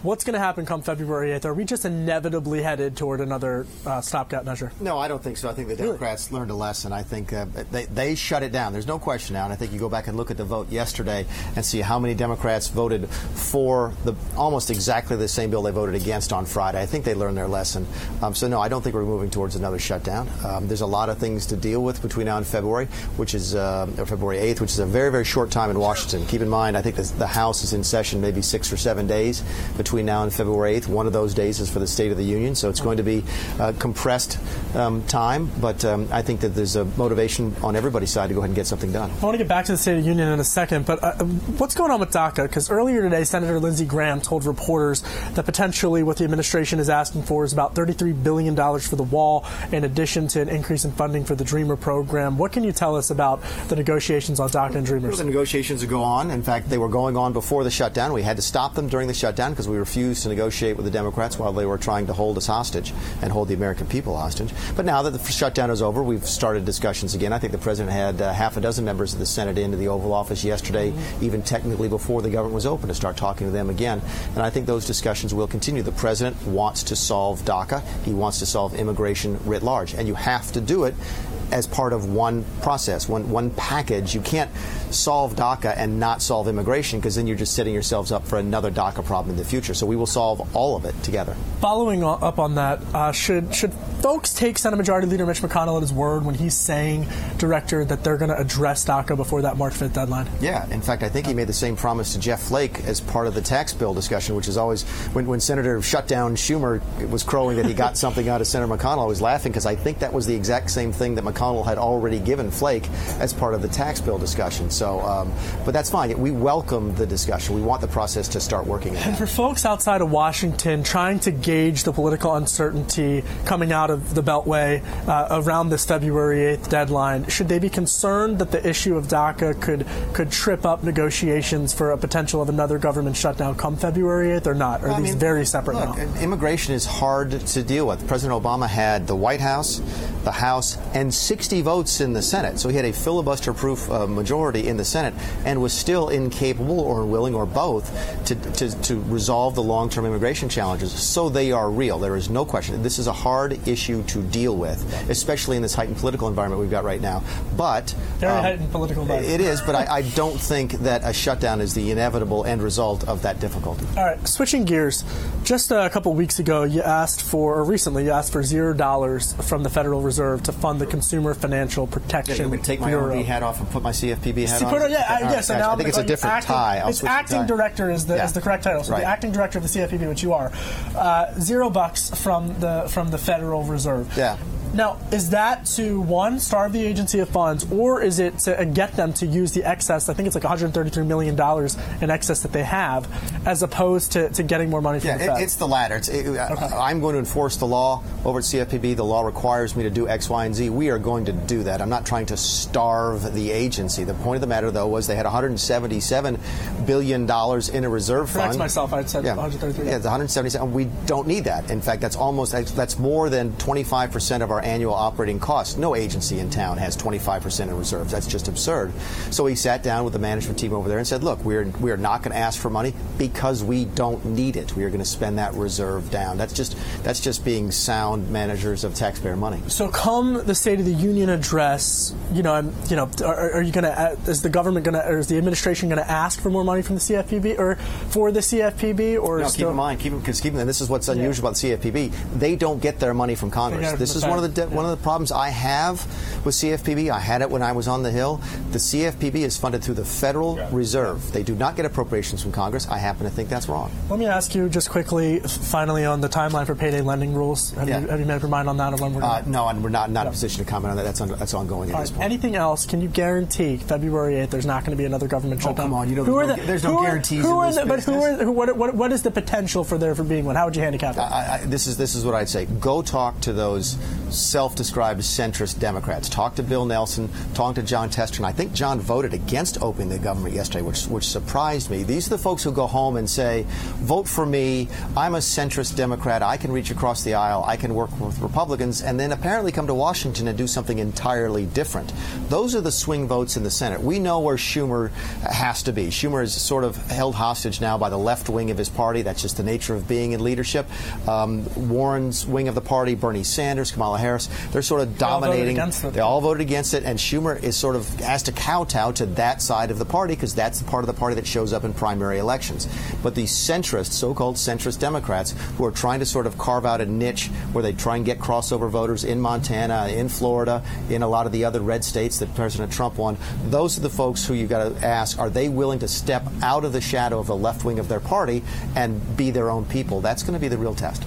What's going to happen come February 8th? Are we just inevitably headed toward another stopgap measure? No, I don't think so. I think the Democrats learned a lesson. I think they shut it down. There's no question now. And I think you go back and look at the vote yesterday and see how many Democrats voted for almost exactly the same bill they voted against on Friday. I think they learned their lesson. So, no, I don't think we're moving towards another shutdown. There's a lot of things to deal with between now and February, which is February 8th, which is a very, very short time in Washington. Keep in mind, I think the House is in session maybe 6 or 7 days between now and February 8th. One of those days is for the State of the Union, so it's going to be compressed time. But I think that there's a motivation on everybody's side to go ahead and get something done. I want to get back to the State of the Union in a second, but what's going on with DACA? Because earlier today, Senator Lindsey Graham told reporters that potentially what the administration is asking for is about $33 billion for the wall, in addition to an increase in funding for the Dreamer program. What can you tell us about the negotiations on DACA and Dreamers? Well, the negotiations go on. In fact, they were going on before the shutdown. We had to stop them during the shutdown because we refused to negotiate with the Democrats while they were trying to hold us hostage and hold the American people hostage. But now that the shutdown is over, we've started discussions again. I think the president had half a dozen members of the Senate into the Oval Office yesterday, even technically before the government was open, to start talking to them again. And I think those discussions will continue. The president wants to solve DACA. He wants to solve immigration writ large. And you have to do it as part of one process, one package. You can't solve DACA and not solve immigration, because then you're just setting yourselves up for another DACA problem in the future. So we will solve all of it together. Following up on that, should folks take Senate Majority Leader Mitch McConnell at his word when he's saying, Director, that they're going to address DACA before that March 5th deadline? Yeah. In fact, I think he made the same promise to Jeff Flake as part of the tax bill discussion, which is always, when Senator Shutdown Schumer was crowing that he got something out of Senator McConnell, I was laughing because I think that was the exact same thing that McConnell had already given Flake as part of the tax bill discussion. So, but that's fine. We welcome the discussion. We want the process to start working. And for folks outside of Washington trying to gauge the political uncertainty coming out of the Beltway around this February 8th deadline, should they be concerned that the issue of DACA could trip up negotiations for a potential of another government shutdown come February 8th or not? Or are these very separate now? Immigration is hard to deal with. President Obama had the White House, the House, and 60 votes in the Senate. So he had a filibuster-proof majority in the Senate and was still incapable or unwilling or both to resolve the long-term immigration challenges. So they are real. There is no question. This is a hard issue to deal with, especially in this heightened political environment we've got right now. But very heightened political environment. It is, but I don't think that a shutdown is the inevitable end result of that difficulty. All right, switching gears. Just a couple weeks ago, recently you asked for $0 from the Federal Reserve to fund the Consumer Financial Protection Bureau. Take my RB hat off and put my CFPB hat on? Yes. I think it's a different tie. It's acting director is the correct title. So the acting director of the CFPB, which you are, $0 from the Federal Reserve. Yeah. Now, is that to, one, starve the agency of funds, or is it to get them to use the excess, I think it's like $133 million in excess that they have, as opposed to getting more money from the Fed? It's the latter. I'm going to enforce the law over at CFPB. The law requires me to do X, Y, and Z. We are going to do that. I'm not trying to starve the agency. The point of the matter, though, was they had $177 billion in a reserve fund. Correct myself. I said 133. Yeah, it's 177. We don't need that. In fact, that's more than 25% of our annual operating costs. No agency in town has 25% in reserves. That's just absurd. So he sat down with the management team over there and said, look, we are not going to ask for money because we don't need it. We are going to spend that reserve down. That's just being sound managers of taxpayer money. So come the State of the Union address, are you going to, is the government going to, or is the administration going to ask for more money from the CFPB or for the CFPB? Or no, keep in mind, and this is what's unusual about the CFPB. They don't get their money from Congress. This is one of the problems I have with CFPB. I had it when I was on the Hill. The CFPB is funded through the Federal Reserve. They do not get appropriations from Congress. I happen to think that's wrong. Let me ask you just quickly, finally, on the timeline for payday lending rules. Have you made up your mind on that? Or when we're no, and we're not in a position to comment on that. That's ongoing at this point. Anything else? Can you guarantee February 8th there's not going to be another government shutdown? Oh, come on. There's no guarantees in this business. But what is the potential for there for being one? How would you handicap that? This is what I'd say. Go talk to those self-described centrist Democrats. Talk to Bill Nelson. Talk to John Tester. And I think John voted against opening the government yesterday, which surprised me. These are the folks who go home home and say, vote for me, I'm a centrist Democrat, I can reach across the aisle, I can work with Republicans, and then apparently come to Washington and do something entirely different. Those are the swing votes in the Senate. We know where Schumer has to be. Schumer is sort of held hostage now by the left wing of his party. That's just the nature of being in leadership. Warren's wing of the party, Bernie Sanders, Kamala Harris, they're sort of dominating. They all voted against it, and Schumer is sort of has to kowtow to that side of the party because that's the part of the party that shows up in primary elections. But the centrist, so-called centrist Democrats who are trying to sort of carve out a niche where they try and get crossover voters in Montana, in Florida, in a lot of the other red states that President Trump won, those are the folks who you've got to ask, are they willing to step out of the shadow of the left wing of their party and be their own people? That's going to be the real test.